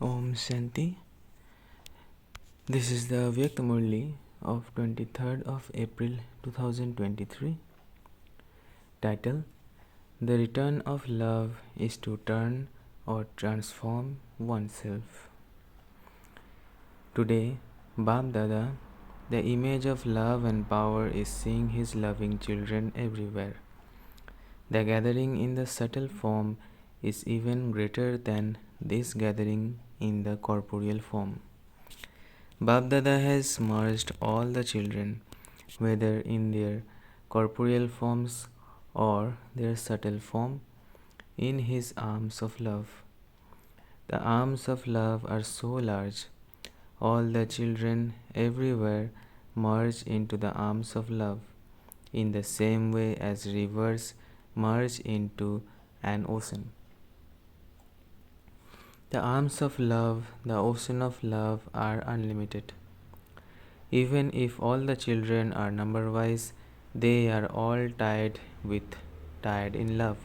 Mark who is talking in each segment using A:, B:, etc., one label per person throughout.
A: Om Shanti. This is the Avyakt Murli of 23rd of April 2023. Title: The return of love is to turn or transform oneself. Today, BapDada, the image of love and power, is seeing his loving children everywhere. The gathering in the subtle form is even greater than this gathering in the corporeal form. BapDada has merged all the children, whether in their corporeal forms or their subtle form, in his arms of love. The arms of love are so large, all the children everywhere merge into the arms of love, in the same way as rivers merge into an ocean. The arms of love, the ocean of love, are unlimited. Even if all the children are numberwise, they are all tied in love.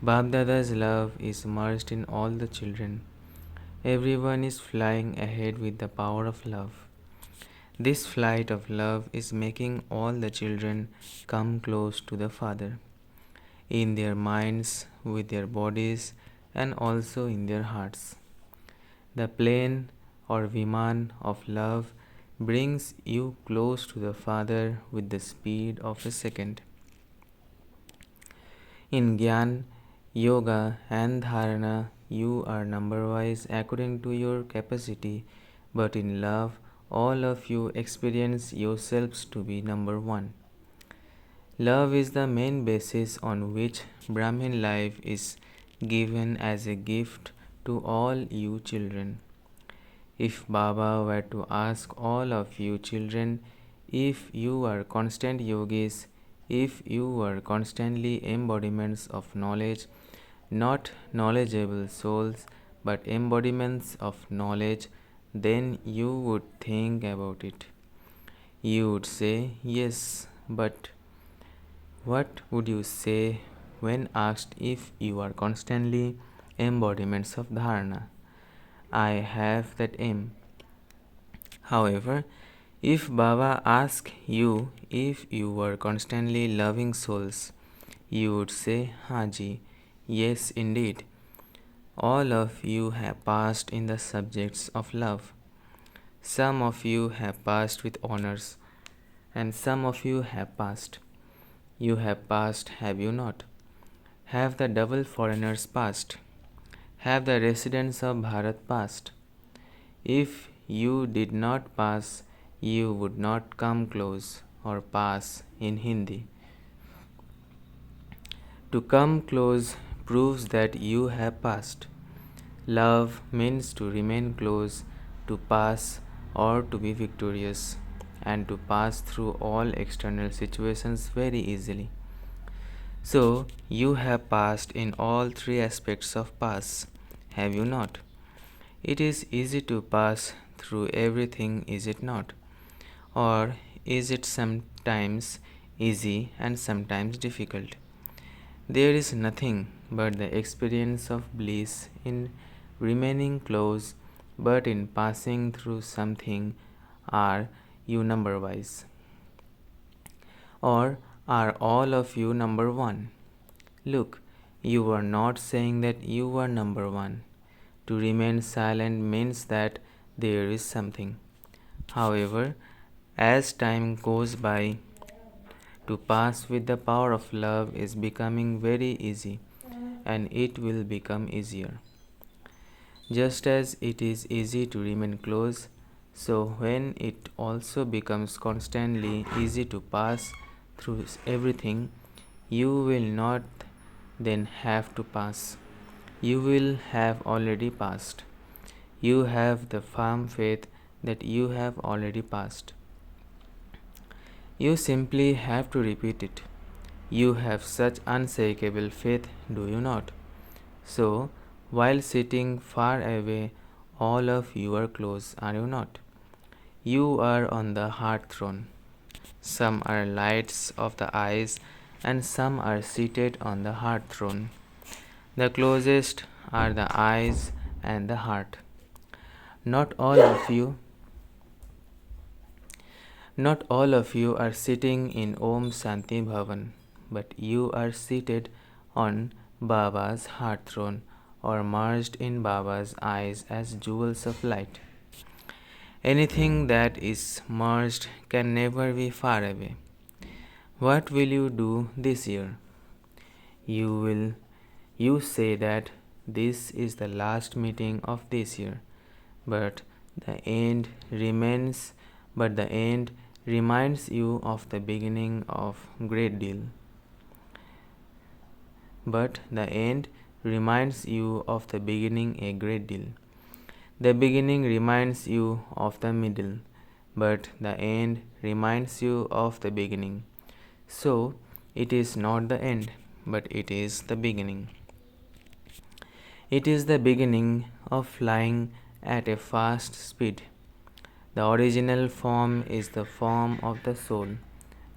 A: BapDada's love is merged in all the children. Everyone is flying ahead with the power of love. This flight of love is making all the children come close to the Father, in their minds, with their bodies, and also in their hearts. The plane or vimaan of love brings you close to the Father with the speed of a second. In gyan, yoga, and dharna, you are numberwise according to your capacity, but in love, all of you experience yourselves to be number one. Love is the main basis on which Brahmin life is given as a gift to all you children. If Baba were to ask all of you children if you are constant yogis, if you were constantly embodiments of knowledge, not knowledgeable souls but embodiments of knowledge, then you would think about it. You would say, yes, but what would you say when asked if you are constantly embodiments of dharna? I have that aim. However, if Baba asked you if you were constantly loving souls, you would say, Haji, yes indeed. All of you have passed in the subjects of love. Some of you have passed with honors, and some of you have passed. You have passed, have you not? Have the double foreigners passed? Have the residents of Bharat passed? If you did not pass, you would not come close, or pass in Hindi. To come close proves that you have passed. Love means to remain close, to pass, or to be victorious, and to pass through all external situations very easily. So, you have passed in all three aspects of pass, have you not? It is easy to pass through everything, is it not? Or is it sometimes easy and sometimes difficult? There is nothing but the experience of bliss in remaining close, but in passing through something. Are you numberwise? Or are all of you number one? Look, you are not saying that you are number one. To remain silent means that there is something. However, as time goes by, to pass with the power of love is becoming very easy, and it will become easier. Just as it is easy to remain close, so when it also becomes constantly easy to pass through everything, you will not then have to pass. You will have already passed. You have the firm faith that you have already passed. You simply have to repeat it. You have such unshakable faith, do you not? So, while sitting far away, all of you are close, are you not? You are on the heart throne. Some are lights of the eyes, and some are seated on the heart throne. The closest are the eyes, and the heart. Not all of you Not all of you are sitting in Om Shanti Bhavan, but you are seated on Baba's heart throne or merged in Baba's eyes as jewels of light. Anything that is merged can never be far away. What will you do this year? You say that this is the last meeting of this year, but the end remains but the end reminds you of the beginning of great deal. But the end reminds you of the beginning a great deal. The beginning reminds you of the middle, but the end reminds you of the beginning. So, it is not the end, but it is the beginning. It is the beginning of flying at a fast speed. The original form is the form of the soul.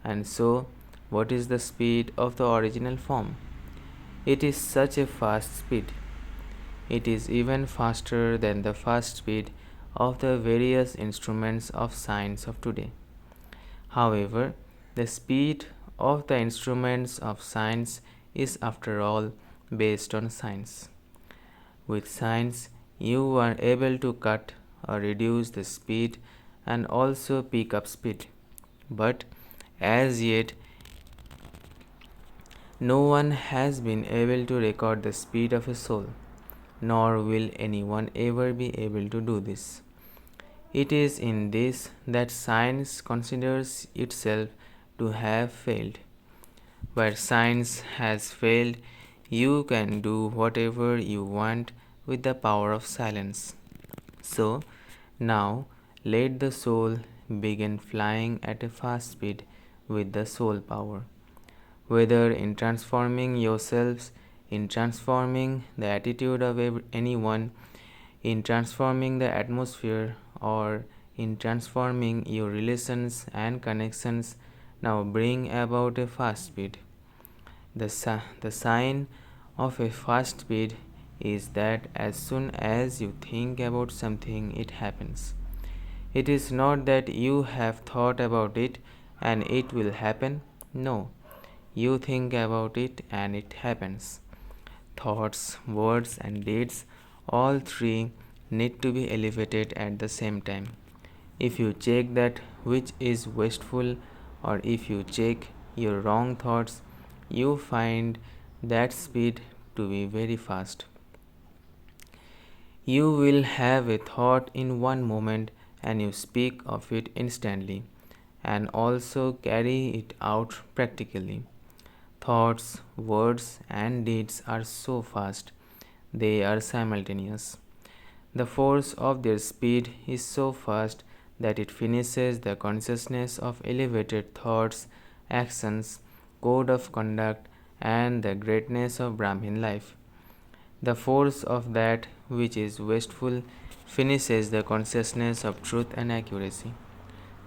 A: And so, what is the speed of the original form? It is such a fast speed. It is even faster than the fast speed of the various instruments of science of today. However, the speed of the instruments of science is after all based on science. With science, you are able to cut or reduce the speed and also pick up speed. But as yet, no one has been able to record the speed of a soul, nor will anyone ever be able to do this. It is in this that science considers itself to have failed. Where science has failed, you can do whatever you want with the power of silence. So, now let the soul begin flying at a fast speed with the soul power. Whether in transforming yourselves, in transforming the attitude of anyone, in transforming the atmosphere, or in transforming your relations and connections, now bring about a fast speed. The sign of a fast speed is that as soon as you think about something, it happens. It is not that you have thought about it and it will happen. No, you think about it and it happens. Thoughts, words, and deeds, all three need to be elevated at the same time. If you check that which is wasteful, or if you check your wrong thoughts, you find that speed to be very fast. You will have a thought in one moment and you speak of it instantly and also carry it out practically. Thoughts, words, and deeds are so fast, they are simultaneous. The force of their speed is so fast that it finishes the consciousness of elevated thoughts, actions, code of conduct, and the greatness of Brahmin life. The force of that which is wasteful finishes the consciousness of truth and accuracy.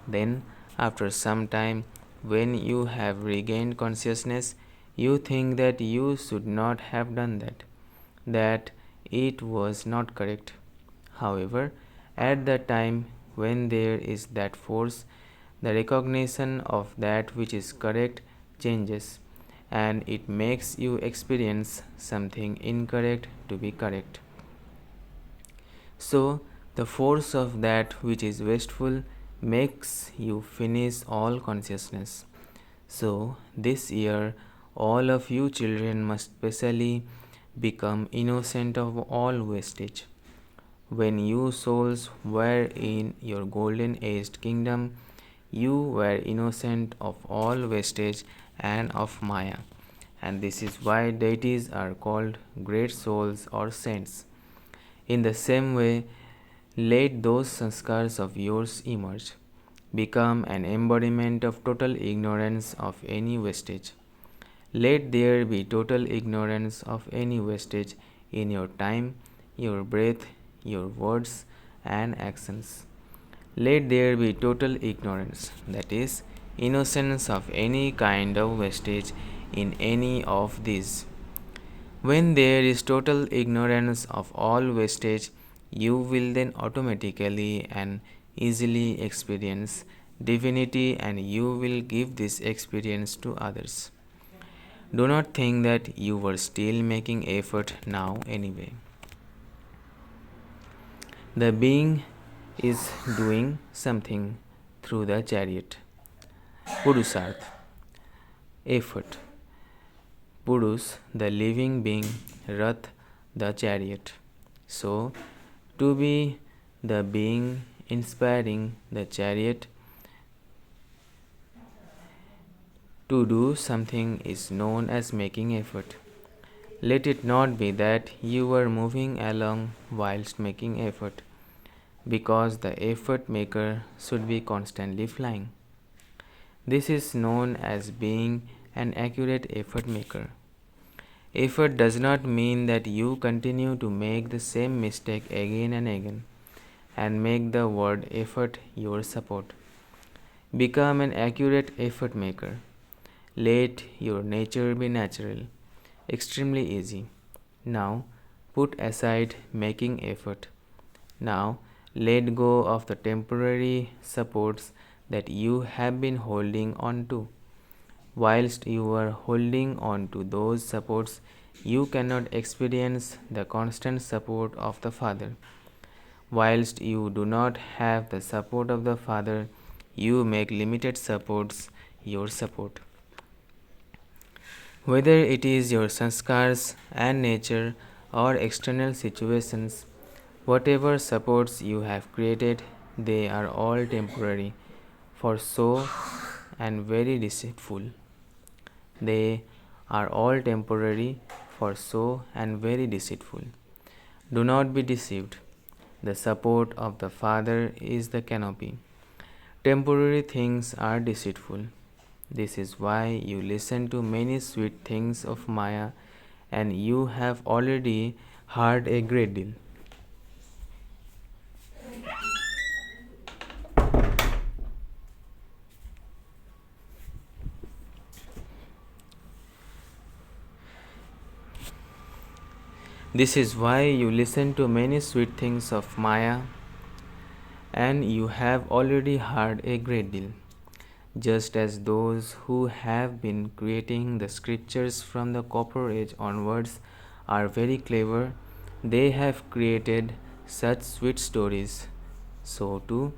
A: Then, after some time, when you have regained consciousness, you think that you should not have done that it was not correct. However, at the time when there is that force, the recognition of that which is correct changes, and it makes you experience something incorrect to be correct. So, the force of that which is wasteful makes you finish all consciousness. So, this year, all of you children must specially become innocent of all wastage. When you souls were in your golden aged kingdom, you were innocent of all wastage and of Maya. And this is why deities are called great souls or saints. In the same way, let those sanskars of yours emerge. Become an embodiment of total ignorance of any wastage. Let there be total ignorance of any wastage in your time, your breath, your words, and actions. Let there be total ignorance, that is, innocence of any kind of wastage in any of these. When there is total ignorance of all wastage, you will then automatically and easily experience divinity, and you will give this experience to others. Do not think that you were still making effort now anyway. The being is doing something through the chariot. Purusarth, effort. Purus, the living being, Rath, the chariot. So, to be the being inspiring the chariot to do something is known as making effort. Let it not be that you were moving along whilst making effort, because the effort maker should be constantly flying. This is known as being an accurate effort maker. Effort does not mean that you continue to make the same mistake again and again and make the word effort your support. Become an accurate effort maker. Let your nature be natural, extremely easy. Now, put aside making effort. Now, let go of the temporary supports that you have been holding on to. Whilst you are holding on to those supports, you cannot experience the constant support of the Father. Whilst you do not have the support of the Father, you make limited supports your support. Whether it is your sanskars and nature or external situations, whatever supports you have created, they are all temporary, for so and very deceitful. They are all temporary, for so and very deceitful. Do not be deceived. The support of the Father is the canopy. Temporary things are deceitful. This is why you listen to many sweet things of Maya, and you have already heard a great deal. This is why you listen to many sweet things of Maya, and you have already heard a great deal. Just as those who have been creating the scriptures from the Copper Age onwards are very clever, they have created such sweet stories. So too,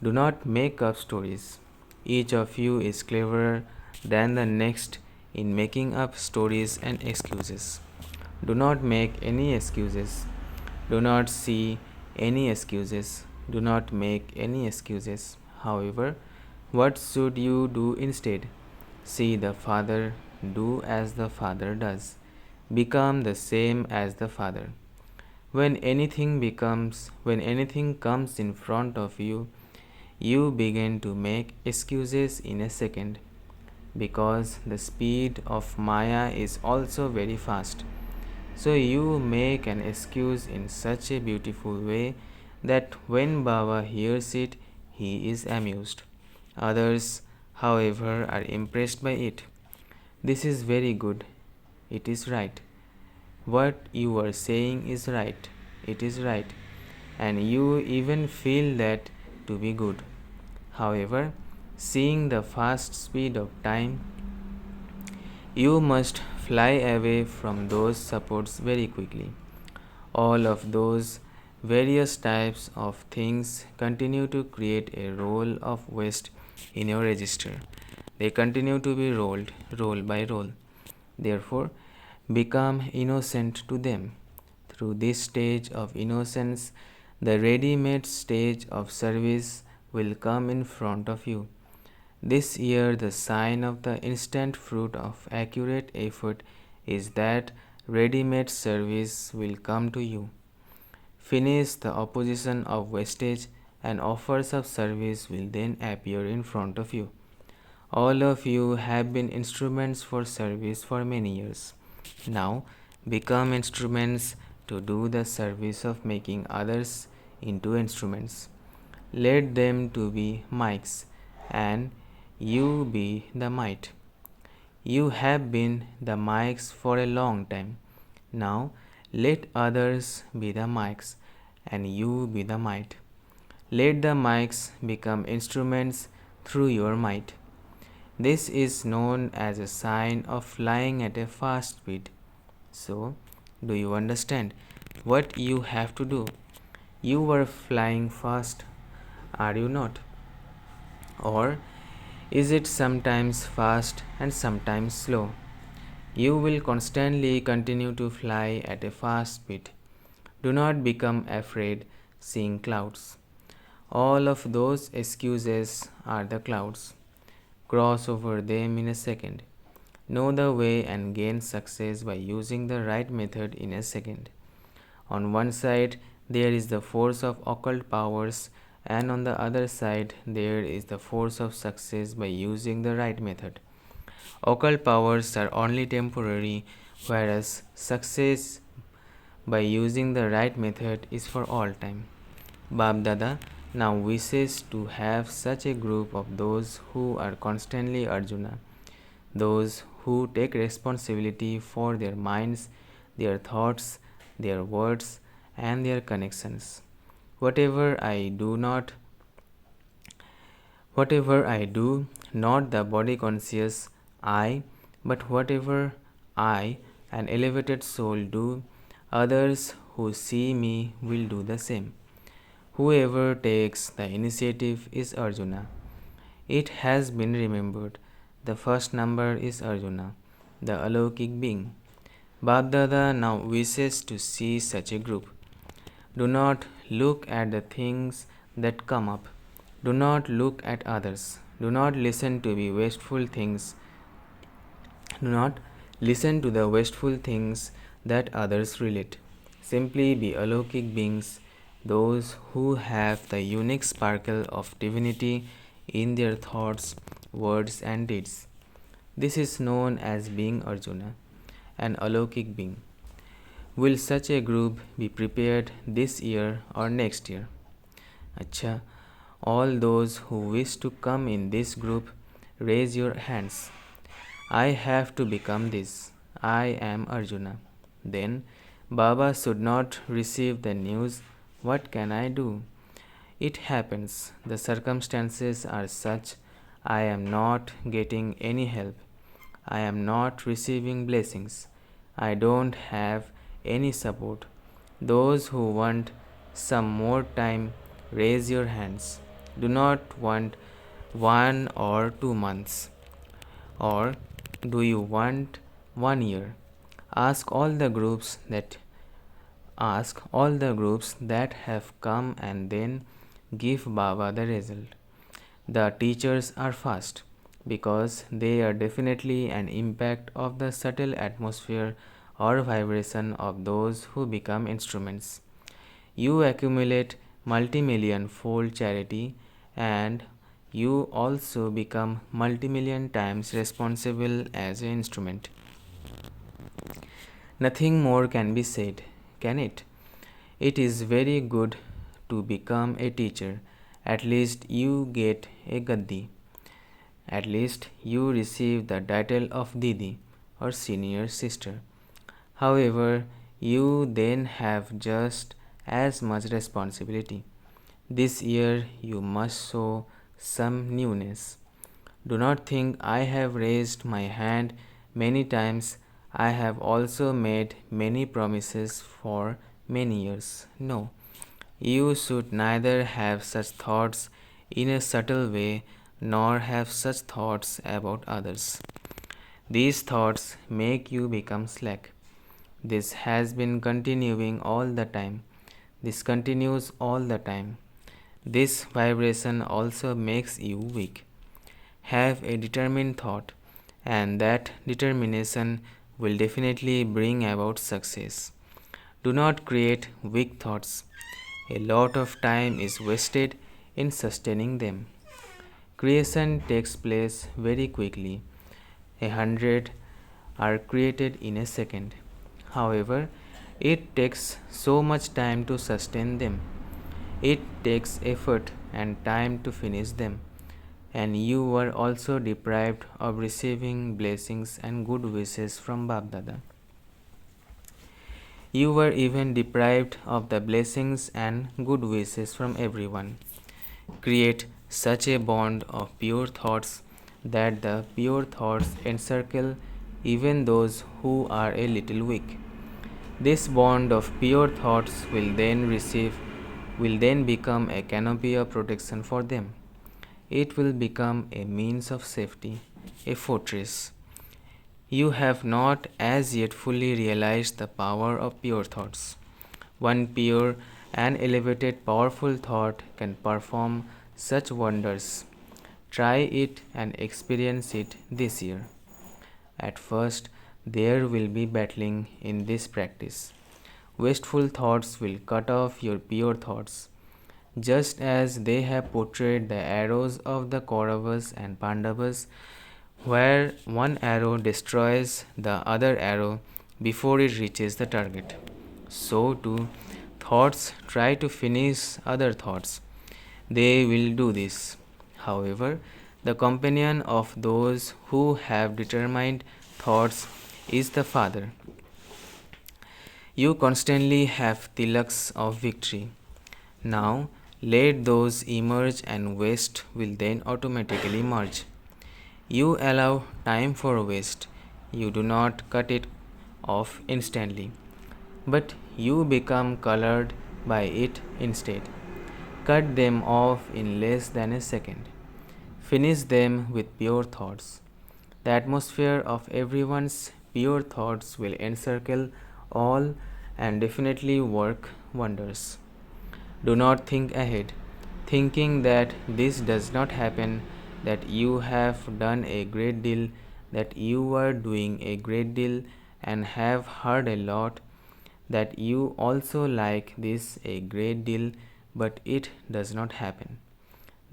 A: do not make up stories. Each of you is cleverer than the next in making up stories and excuses. Do not make any excuses. Do not see any excuses. Do not make any excuses. However, what should you do instead? See the Father, do as the Father does. Become the same as the Father. When anything comes in front of you, you begin to make excuses in a second, because the speed of Maya is also very fast. So you make an excuse in such a beautiful way that when Baba hears it, he is amused. Others, however, are impressed by it. This is very good. It is right. What you are saying is right. It is right. And you even feel that to be good. However, seeing the fast speed of time, you must fly away from those supports very quickly. All of those various types of things continue to create a roll of waste in your register. They continue to be rolled, roll by roll. Therefore, become innocent to them. Through this stage of innocence, the ready-made stage of service will come in front of you. This year, the sign of the instant fruit of accurate effort is that ready-made service will come to you. Finish the opposition of wastage, and offers of service will then appear in front of you. All of you have been instruments for service for many years. Now, become instruments to do the service of making others into instruments. Let them to be mics, and you be the might. You have been the mics for a long time. Now let others be the mics and you be the might. Let the mics become instruments through your might. This is known as a sign of flying at a fast speed. So, do you understand what you have to do? You were flying fast, are you not? Or is it sometimes fast and sometimes slow? You will constantly continue to fly at a fast speed. Do not become afraid seeing clouds. All of those excuses are the clouds. Cross over them in a second. Know the way and gain success by using the right method in a second. On one side, there is the force of occult powers, and on the other side, there is the force of success by using the right method. Occult powers are only temporary, whereas success by using the right method is for all time. BapDada now wishes to have such a group of those who are constantly Arjuna, those who take responsibility for their minds, their thoughts, their words, and their connections. Whatever I do not Whatever I do, not the body conscious I, but whatever I, an elevated soul, do, others who see me will do the same. Whoever takes the initiative is Arjuna. It has been remembered. The first number is Arjuna, the alokik being. BapDada now wishes to see such a group. Do not look at the things that come up. Do not look at others. Do not listen to the wasteful things. Do not listen to the wasteful things that others relate. Simply be alokik beings, those who have the unique sparkle of divinity in their thoughts, words, and deeds. This is known as being Arjuna, an alokik being. Will such a group be prepared this year or next year? Acha, all those who wish to come in this group, raise your hands. I have to become this. I am Arjuna. Then Baba should not receive the news, what can I do? It happens. The circumstances are such. I am not getting any help. I am not receiving blessings. I don't have any support. Those who want some more time, raise your hands. Do not want 1 or 2 months. Or do you want 1 year? Ask all the groups that Ask all the groups that have come and then give Baba the result. The teachers are fast because they are definitely an impact of the subtle atmosphere or vibration of those who become instruments. You accumulate multi-million fold charity and you also become multi-million times responsible as an instrument. Nothing more can be said, can it? It is very good to become a teacher. At least you get a gaddi. At least you receive the title of Didi or senior sister. However, you then have just as much responsibility. This year you must show some newness. Do not think I have raised my hand many times. I have also made many promises for many years. No, you should neither have such thoughts in a subtle way nor have such thoughts about others. These thoughts make you become slack. This has been continuing all the time. This continues all the time. This vibration also makes you weak. Have a determined thought, and that determination will definitely bring about success. Do not create weak thoughts. A lot of time is wasted in sustaining them. Creation takes place very quickly. 100 are created in a second. However, it takes so much time to sustain them. It takes effort and time to finish them. and you were also deprived of receiving blessings and good wishes from BapDada. You were even deprived of the blessings and good wishes from everyone. Create such a bond of pure thoughts that the pure thoughts encircle even those who are a little weak. This bond of pure thoughts will then become a canopy of protection for them. It will become a means of safety, a fortress. You have not as yet fully realized the power of pure thoughts. One pure and elevated powerful thought can perform such wonders. Try it and experience it this year. At first, there will be battling in this practice. Wasteful thoughts will cut off your pure thoughts, just as they have portrayed the arrows of the Kauravas and Pandavas, where one arrow destroys the other arrow before it reaches the target. So too, thoughts try to finish other thoughts. They will do this. However, the companion of those who have determined thoughts is the Father. You constantly have tilaks of victory. Now, let those emerge and waste will then automatically merge. You allow time for waste. You do not cut it off instantly, but you become colored by it instead. Cut them off in less than a second. Finish them with pure thoughts. The atmosphere of everyone's pure thoughts will encircle all and definitely work wonders. Do not think ahead, thinking that this does not happen, that you have done a great deal, that you are doing a great deal and have heard a lot, that you also like this a great deal, but it does not happen.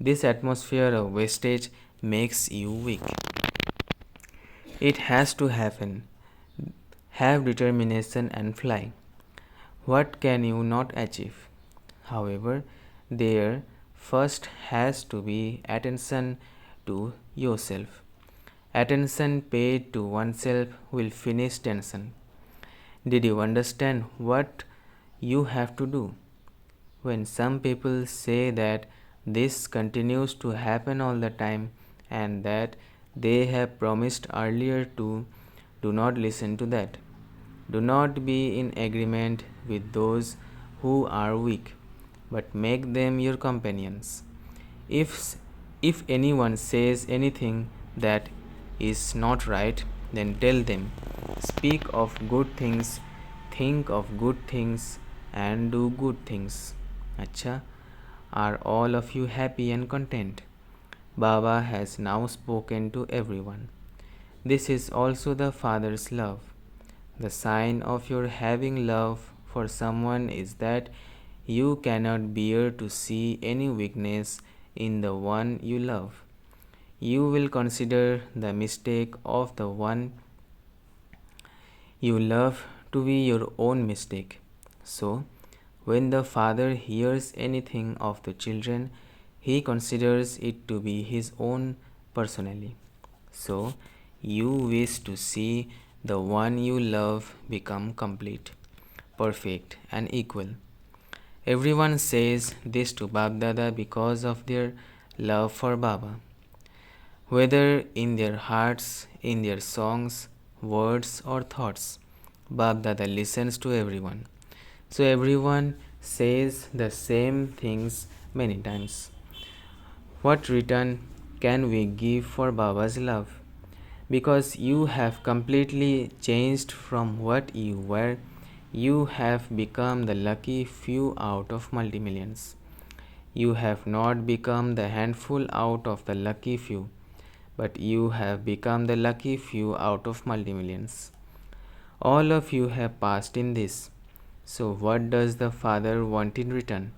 A: This atmosphere of wastage makes you weak. It has to happen. Have determination and fly. What can you not achieve? However, there first has to be attention to yourself. Attention paid to oneself will finish tension. Did you understand what you have to do? When some people say that this continues to happen all the time and that they have promised earlier to, do not listen to that. Do not be in agreement with those who are weak, but make them your companions. If, if anyone says anything that is not right, then tell them. Speak of good things, think of good things, and do good things. Acha, are all of you happy and content? Baba has now spoken to everyone. This is also the Father's love. The sign of your having love for someone is that you cannot bear to see any weakness in the one you love. You will consider the mistake of the one you love to be your own mistake. So, when the father hears anything of the children, he considers it to be his own personally. So, you wish to see the one you love become complete, perfect, and equal. Everyone says this to BapDada because of their love for Baba. Whether in their hearts, in their songs, words, or thoughts, BapDada listens to everyone. So everyone says the same things many times. What return can we give for Baba's love? Because you have completely changed from what you were, you have become the lucky few out of multi-millions. You have not become the handful out of the lucky few, but you have become the lucky few out of multi-millions. All of you have passed in this. So what does the Father want in return?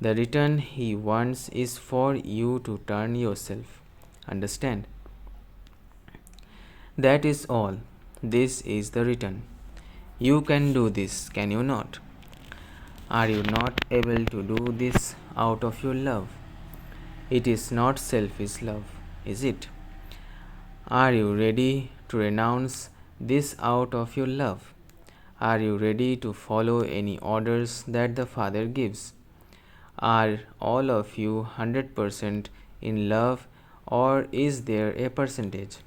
A: The return he wants is for you to turn yourself. Understand? That is all. This is the return. You can do this, can you not? Are you not able to do this out of your love? It is not selfish love, is it? Are you ready to renounce this out of your love? Are you ready to follow any orders that the Father gives? Are all of you 100% in love, or is there a percentage?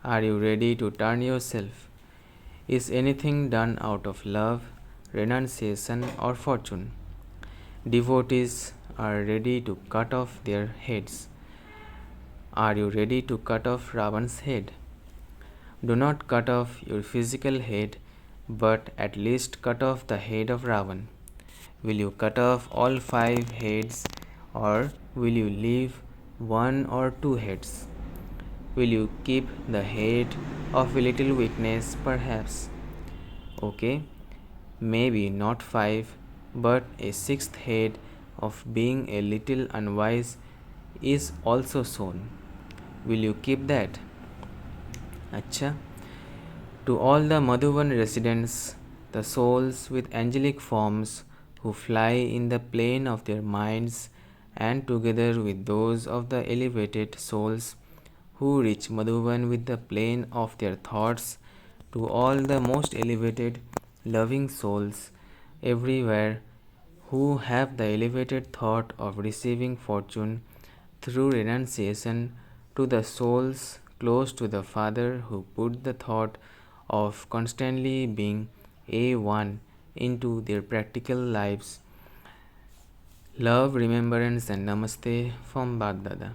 A: Are you ready to turn yourself? Is anything done out of love, renunciation, or fortune? Devotees are ready to cut off their heads. Are you ready to cut off Ravan's head? Do not cut off your physical head, but at least cut off the head of Ravan. Will you cut off all 5 heads, or will you leave 1 or 2 heads? Will you keep the head of a little weakness, perhaps? Okay, maybe not 5, but a 6th head of being a little unwise is also shown. Will you keep that? Acha. To all the Madhuban residents, the souls with angelic forms who fly in the plane of their minds, and together with those of the elevated souls who reach Madhuban with the plane of their thoughts, to all the most elevated, loving souls everywhere who have the elevated thought of receiving fortune through renunciation, to the souls close to the Father who put the thought of constantly being A1 into their practical lives. Love, remembrance, and namaste from BapDada.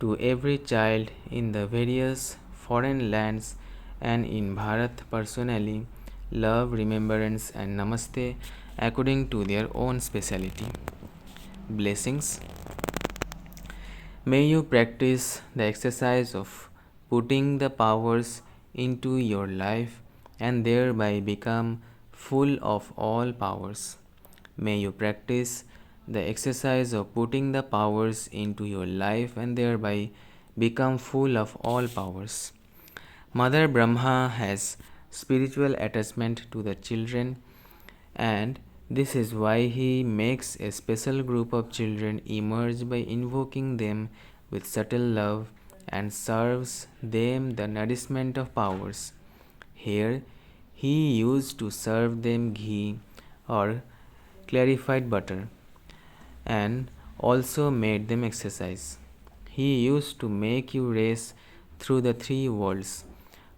A: To every child in the various foreign lands and in Bharat personally, love, remembrance, and namaste according to their own speciality. Blessings. May you practice the exercise of putting the powers into your life and thereby become full of all powers. May you practice the exercise of putting the powers into your life and thereby become full of all powers. Mother Brahma has spiritual attachment to the children, and this is why he makes a special group of children emerge by invoking them with subtle love and serves them the nourishment of powers. Here, he used to serve them ghee or clarified butter and also made them exercise. He used to make you race through the 3 worlds,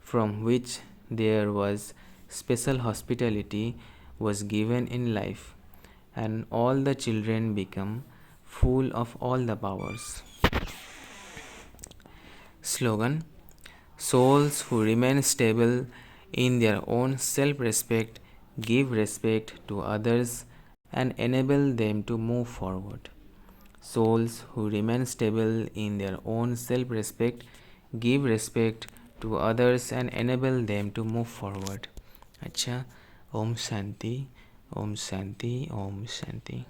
A: from which there was special hospitality was given in life, and all the children become full of all the powers. Slogan: souls who remain stable in their own self respect give respect to others and enable them to move forward. Souls who remain stable in their own self respect give respect to others and enable them to move forward. Acha. Om Shanti, Om Shanti, Om Shanti.